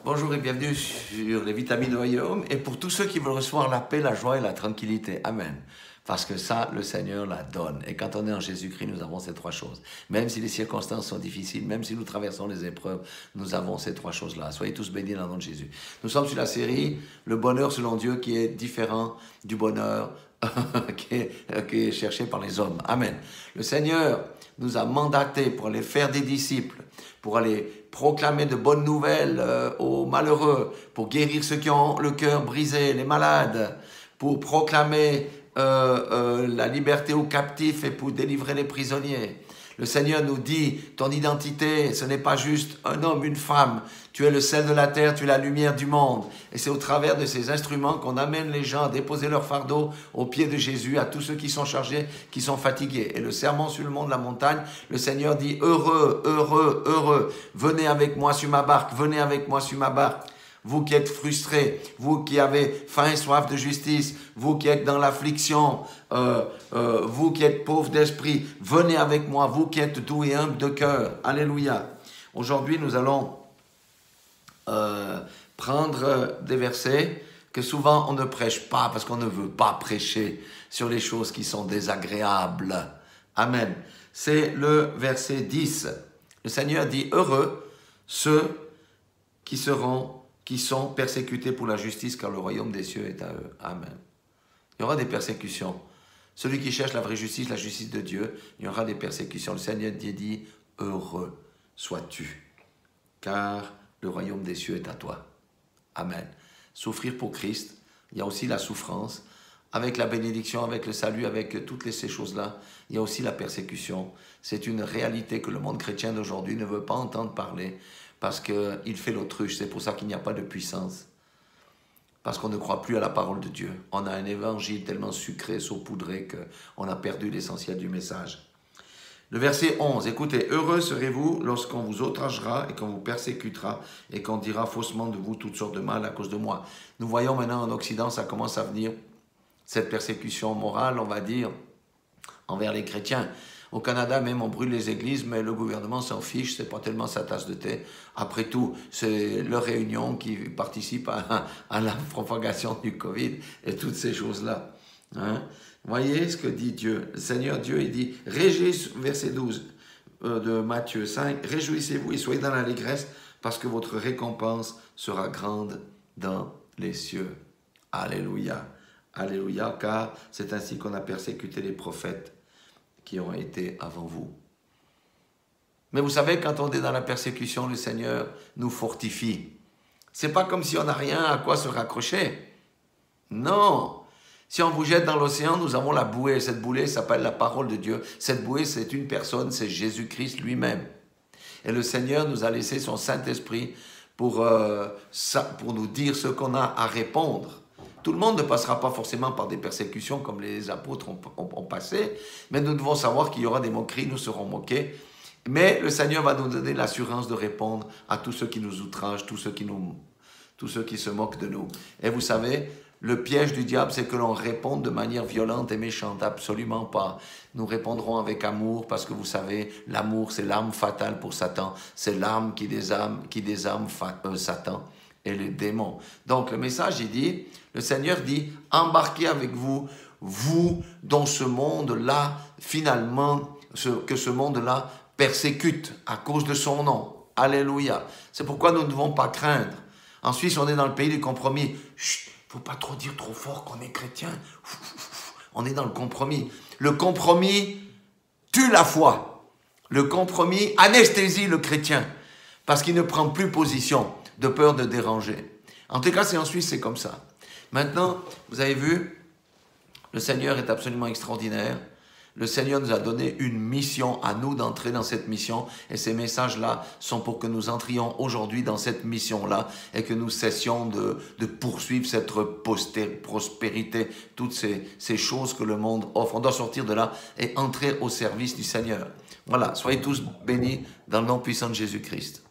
Bonjour et bienvenue sur les vitamines du royaume et pour tous ceux qui veulent recevoir la paix, la joie et la tranquillité. Amen. Parce que ça, le Seigneur la donne. Et quand on est en Jésus-Christ, nous avons ces trois choses. Même si les circonstances sont difficiles, même si nous traversons les épreuves, nous avons ces trois choses-là. Soyez tous bénis dans le nom de Jésus. Nous sommes sur la série « Le bonheur selon Dieu » qui est différent du bonheur qui est cherché par les hommes. Amen. Le Seigneur nous a mandatés pour aller faire des disciples, pour aller proclamer de bonnes nouvelles aux malheureux, pour guérir ceux qui ont le cœur brisé, les malades, pour proclamer la liberté aux captifs et pour délivrer les prisonniers. Le Seigneur nous dit, ton identité, ce n'est pas juste un homme, une femme. Tu es le sel de la terre, tu es la lumière du monde. Et c'est au travers de ces instruments qu'on amène les gens à déposer leur fardeau aux pieds de Jésus, à tous ceux qui sont chargés, qui sont fatigués. Et le sermon sur le mont de la montagne, le Seigneur dit, heureux, heureux, heureux, venez avec moi sur ma barque, venez avec moi sur ma barque. Vous qui êtes frustrés, vous qui avez faim et soif de justice, vous qui êtes dans l'affliction, vous qui êtes pauvres d'esprit, venez avec moi, vous qui êtes doux et humbles de cœur. Alléluia. Aujourd'hui, nous allons prendre des versets que souvent on ne prêche pas parce qu'on ne veut pas prêcher sur les choses qui sont désagréables. Amen. C'est le verset 10. Le Seigneur dit, heureux ceux qui sont persécutés pour la justice, car le royaume des cieux est à eux. Amen. Il y aura des persécutions. Celui qui cherche la vraie justice, la justice de Dieu, il y aura des persécutions. Le Seigneur dit, heureux sois-tu, car le royaume des cieux est à toi. Amen. Souffrir pour Christ, il y a aussi la souffrance, avec la bénédiction, avec le salut, avec toutes ces choses-là, il y a aussi la persécution. C'est une réalité que le monde chrétien d'aujourd'hui ne veut pas entendre parler, parce qu'il fait l'autruche, c'est pour ça qu'il n'y a pas de puissance. Parce qu'on ne croit plus à la parole de Dieu. On a un évangile tellement sucré, saupoudré, qu'on a perdu l'essentiel du message. Le verset 11, écoutez, « Heureux serez-vous lorsqu'on vous outragera et qu'on vous persécutera et qu'on dira faussement de vous toutes sortes de mal à cause de moi. » Nous voyons maintenant en Occident, ça commence à venir, cette persécution morale, on va dire, envers les chrétiens. Au Canada, même, on brûle les églises, mais le gouvernement s'en fiche, c'est pas tellement sa tasse de thé. Après tout, c'est leur réunion qui participe à la propagation du Covid et toutes ces choses-là. Hein? Voyez ce que dit Dieu. Le Seigneur Dieu, il dit, verset 12 de Matthieu 5, « Réjouissez-vous et soyez dans l'allégresse, parce que votre récompense sera grande dans les cieux. » Alléluia. Alléluia, car c'est ainsi qu'on a persécuté les prophètes qui ont été avant vous. Mais vous savez, quand on est dans la persécution, le Seigneur nous fortifie. C'est pas comme si on n'a rien à quoi se raccrocher. Non. Si on vous jette dans l'océan, nous avons la bouée. Cette bouée s'appelle la parole de Dieu. Cette bouée, c'est une personne, c'est Jésus-Christ lui-même. Et le Seigneur nous a laissé son Saint-Esprit pour nous dire ce qu'on a à répondre. Tout le monde ne passera pas forcément par des persécutions comme les apôtres ont passé, mais nous devons savoir qu'il y aura des moqueries, nous serons moqués. Mais le Seigneur va nous donner l'assurance de répondre à tous ceux qui nous outragent, tous ceux qui se moquent de nous. Et vous savez, le piège du diable, c'est que l'on réponde de manière violente et méchante. Absolument pas. Nous répondrons avec amour parce que vous savez, l'amour, c'est l'arme fatale pour Satan. C'est l'arme qui désarme Satan et les démons. Donc le message, il dit, le Seigneur dit, embarquez avec vous, vous dont ce monde-là, finalement, que ce monde-là persécute à cause de son nom. Alléluia. C'est pourquoi nous ne devons pas craindre. En Suisse, on est dans le pays du compromis. Chut, faut pas trop dire trop fort qu'on est chrétien. On est dans le compromis. Le compromis tue la foi. Le compromis anesthésie le chrétien parce qu'il ne prend plus position de peur de déranger. En tout cas, c'est en Suisse, c'est comme ça. Maintenant, vous avez vu, le Seigneur est absolument extraordinaire. Le Seigneur nous a donné une mission à nous d'entrer dans cette mission. Et ces messages-là sont pour que nous entrions aujourd'hui dans cette mission-là et que nous cessions de poursuivre cette prospérité, toutes ces choses que le monde offre. On doit sortir de là et entrer au service du Seigneur. Voilà, soyez tous bénis dans le nom puissant de Jésus-Christ.